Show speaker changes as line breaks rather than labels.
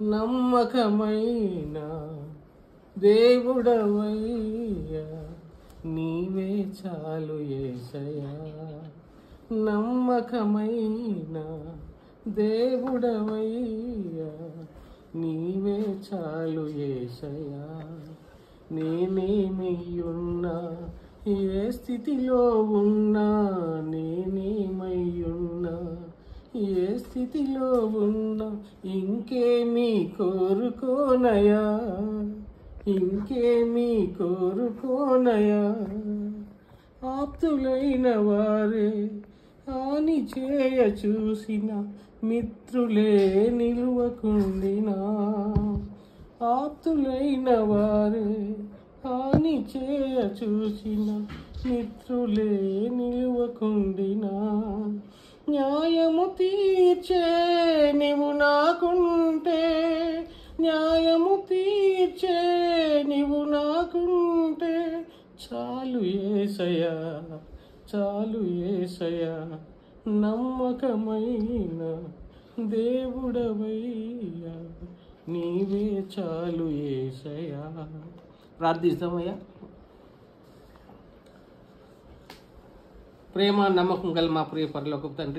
నమ్మకమైన దేవుడవయ్యా, నీవే చాలు యేసయ్యా. నమ్మకమైన దేవుడవయ్యా, నీవే చాలు యేసయ్యా. నేనేమయ్యున్నా, ఏ స్థితిలో ఉన్నా, నేనేమయ్యున్నా, ఏ స్థితిలో ఉన్నా, ఇంకేమీ కోరుకోనయా, ఇంకేమీ కోరుకోనయా. ఆప్తులైన వారే హాని చేయ చూసిన, మిత్రులే నిలువకుండినా. ఆప్తులైన వారే హాని చేయ చూసిన, మిత్రులే నిలువకుండినా. న్యాయము తీర్చే నీవు నాకుంటే, న్యాయము తీర్చే నీవు నాకుంటే, చాలు యేసయ్యా, చాలు యేసయ్యా. నమ్మకమైన దేవుడవయ్యా, నీవే చాలు యేసయ్యా. ప్రార్థిస్తామయ్యా. ప్రేమ నమ్మకం గల మా ప్రియ పరలోకపు తండ్రి,